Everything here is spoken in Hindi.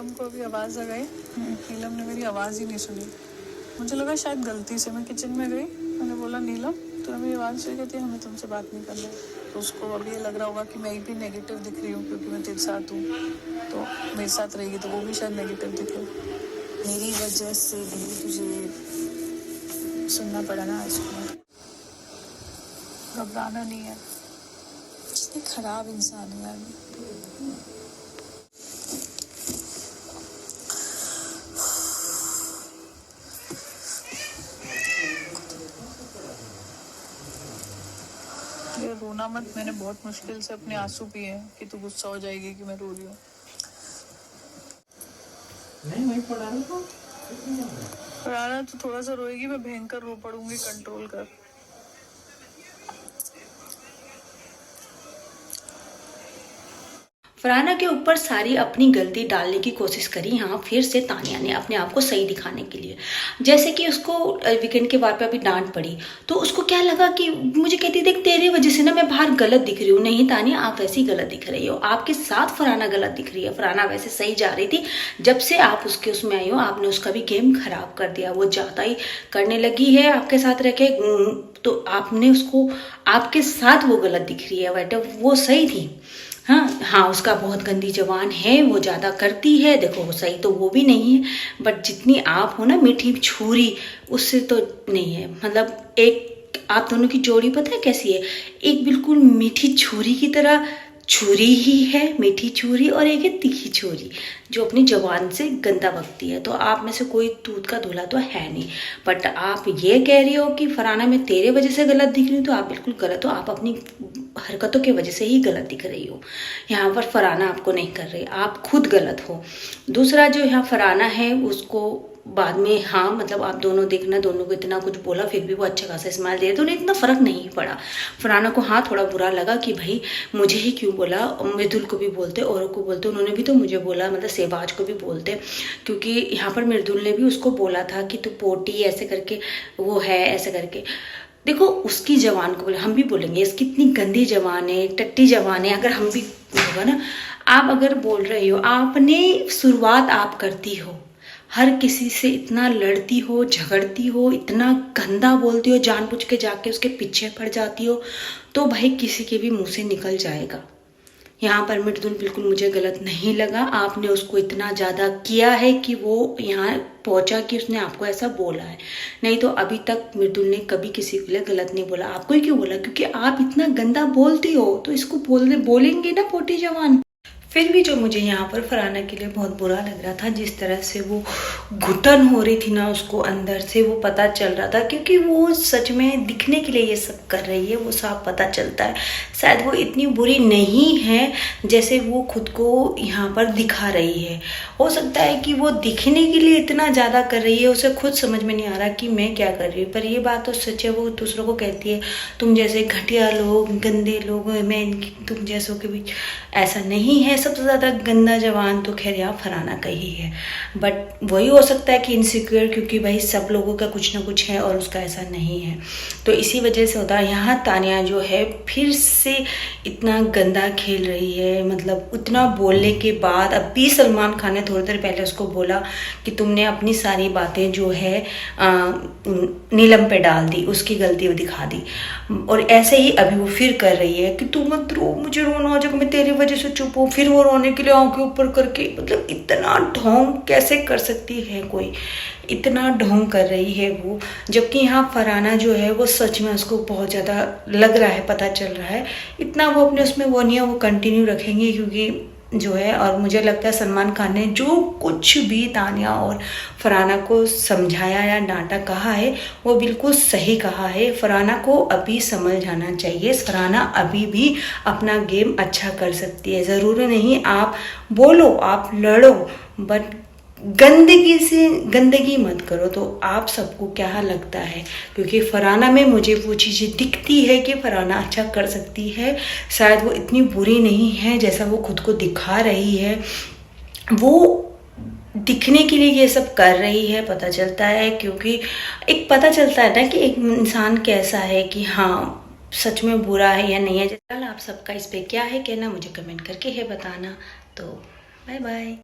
नीलम को अभी आवाज़ लगाई, नीलम ने मेरी आवाज़ ही नहीं सुनी। मुझे लगा शायद गलती से मैं किचन में गई, मैंने बोला नीलम तूने मेरी आवाज़ सुनी, कहती है हमें तुमसे बात नहीं करना है। तो उसको अभी ये लग रहा होगा कि मैं ही भी नेगेटिव दिख रही हूँ क्योंकि मैं तेरे साथ हूँ, तो मेरे साथ रहेगी तो वो भी शायद नेगेटिव दिखे। मेरी वजह से भी तुझे सुनना पड़ा ना आज को। घबराना नहीं है, कितनी खराब इंसान है यार। ये रोना मत, मैंने बहुत मुश्किल से अपने आंसू पिए हैं कि तू गुस्सा हो जाएगी कि मैं रो रही हूँ। नहीं पढ़ाना तो थोड़ा सा रोएगी, मैं भयंकर रो पड़ूंगी, कंट्रोल कर। फरहाना के ऊपर सारी अपनी गलती डालने की कोशिश करी यहाँ फिर से तानिया ने अपने आप को सही दिखाने के लिए। जैसे कि उसको वीकेंड के बार पे अभी डांट पड़ी तो उसको क्या लगा कि मुझे कहती देख तेरे वजह से ना मैं बाहर गलत दिख रही हूँ। नहीं तानिया, आप वैसे ही गलत दिख रही हो, आपके साथ फरहाना गलत दिख रही है। फरहाना वैसे सही जा रही थी, जब से आप उसके उसमें आई हो आपने उसका भी गेम खराब कर दिया। वो ज़्यादा ही करने लगी है आपके साथ रह के, तो आपने उसको आपके साथ वो गलत दिख रही है। बट वो सही थी। हाँ, उसका बहुत गंदी जबान है, वो ज़्यादा करती है। देखो वो सही तो वो भी नहीं है, बट जितनी आप हो ना मीठी छुरी, उससे तो नहीं है। मतलब एक आप दोनों की जोड़ी पता है कैसी है, एक बिल्कुल मीठी छुरी की तरह छुरी ही है, मीठी छुरी, और एक है तीखी छुरी जो अपनी जबान से गंदा बकती है। तो आप में से कोई दूध का धुला तो है नहीं। बट आप ये कह रही हो कि फरहाना मैं तेरे वजह से गलत दिख रही हूँ, तो आप बिल्कुल गलत हो। आप अपनी हरकतों की वजह से ही गलत दिख रही हो। यहाँ पर फरहाना आपको नहीं कर रही, आप खुद गलत हो। दूसरा जो यहाँ फरहाना है उसको बाद में, हाँ मतलब आप दोनों देखना, दोनों को इतना कुछ बोला फिर भी वो अच्छा खासा स्माइल दे रहे, तो उन्हें इतना फर्क नहीं पड़ा। फरहाना को हाँ थोड़ा बुरा लगा कि भाई मुझे ही क्यों बोला, मृदुल को भी बोलते, औरों को बोलते, उन्होंने भी तो मुझे बोला, मतलब शहबाज को भी बोलते, क्योंकि यहाँ पर मृदुल ने भी उसको बोला था कि तू पोटी ऐसे करके वो है ऐसे करके। देखो उसकी जवान को बोले, हम भी बोलेंगे इसकी इतनी गंदी जवान है, टट्टी जवान है। अगर हम भी होगा ना, आप अगर बोल रहे हो, आपने शुरुआत आप करती हो, हर किसी से इतना लड़ती हो, झगड़ती हो, इतना गंदा बोलती हो, जानबूझ के जाके उसके पीछे पड़ जाती हो, तो भाई किसी के भी मुंह से निकल जाएगा। यहाँ पर मृदुल बिल्कुल मुझे गलत नहीं लगा। आपने उसको इतना ज़्यादा किया है कि वो यहाँ पहुँचा कि उसने आपको ऐसा बोला है, नहीं तो अभी तक मृदुल ने कभी किसी के लिए गलत नहीं बोला। आपको ही क्यों बोला? क्योंकि आप इतना गंदा बोलती हो, तो इसको बोलेंगे ना पोटी जवान। फिर भी जो मुझे यहाँ पर फरहाना के लिए बहुत बुरा लग रहा था, जिस तरह से वो घुटन हो रही थी ना उसको अंदर से, वो पता चल रहा था, क्योंकि वो सच में दिखने के लिए ये सब कर रही है, वो साफ पता चलता है। शायद वो इतनी बुरी नहीं है जैसे वो खुद को यहाँ पर दिखा रही है। हो सकता है कि वो दिखने के लिए इतना ज़्यादा कर रही है, उसे खुद समझ में नहीं आ रहा कि मैं क्या कर रही हूँ। पर ये बात तो सच है, वो दूसरों को कहती है तुम जैसे घटिया लोग, गंदे लोग, मैं तुम जैसों के बीच। ऐसा नहीं है, सबसे ज़्यादा गंदा जवान तो खैर यहाँ फरहाना का ही है। बट वही हो सकता है कि इनसिक्योर, क्योंकि भाई सब लोगों का कुछ ना कुछ है और उसका ऐसा नहीं है, तो इसी वजह से होता है। यहाँ तानिया जो है फिर से इतना गंदा खेल रही है, मतलब उतना बोलने के बाद अब भी सलमान खान ने थोड़ी देर पहले उसको बोला कि तुमने अपनी सारी बातें जो है नीलम पे डाल दी, उसकी गलती वो दिखा दी, और ऐसे ही अभी वो फिर कर रही है कि तू मत रो, मुझे रोना आ जाएगा, मैं तेरी वजह से चुप हूँ। फिर वो रोने के लिए आंखें ऊपर करके, मतलब इतना ढोंग कैसे कर सकती है कोई, इतना ढोंग कर रही है वो। जबकि यहाँ फरहाना जो है वो सच में उसको बहुत ज़्यादा लग रहा है, पता चल रहा है। इतना वो अपने उसमें वो नहीं है, वो कंटिन्यू रखेंगे क्योंकि जो है, और मुझे लगता है सलमान खान ने जो कुछ भी तानिया और फरहाना को समझाया या डांटा कहा है वो बिल्कुल सही कहा है। फरहाना को अभी समझ जाना चाहिए, फरहाना अभी भी अपना गेम अच्छा कर सकती है। ज़रूरी नहीं आप बोलो, आप लड़ो, बट गंदगी मत करो। तो आप सबको क्या लगता है? क्योंकि फरहाना में मुझे वो चीज़ें दिखती है कि फरहाना अच्छा कर सकती है, शायद वो इतनी बुरी नहीं है जैसा वो खुद को दिखा रही है। वो दिखने के लिए ये सब कर रही है, पता चलता है, क्योंकि एक पता चलता है ना कि एक इंसान कैसा है, कि हाँ सच में बुरा है या नहीं है। चल आप सबका इस पे क्या है कहना, मुझे कमेंट करके है बताना। तो बाय बाय।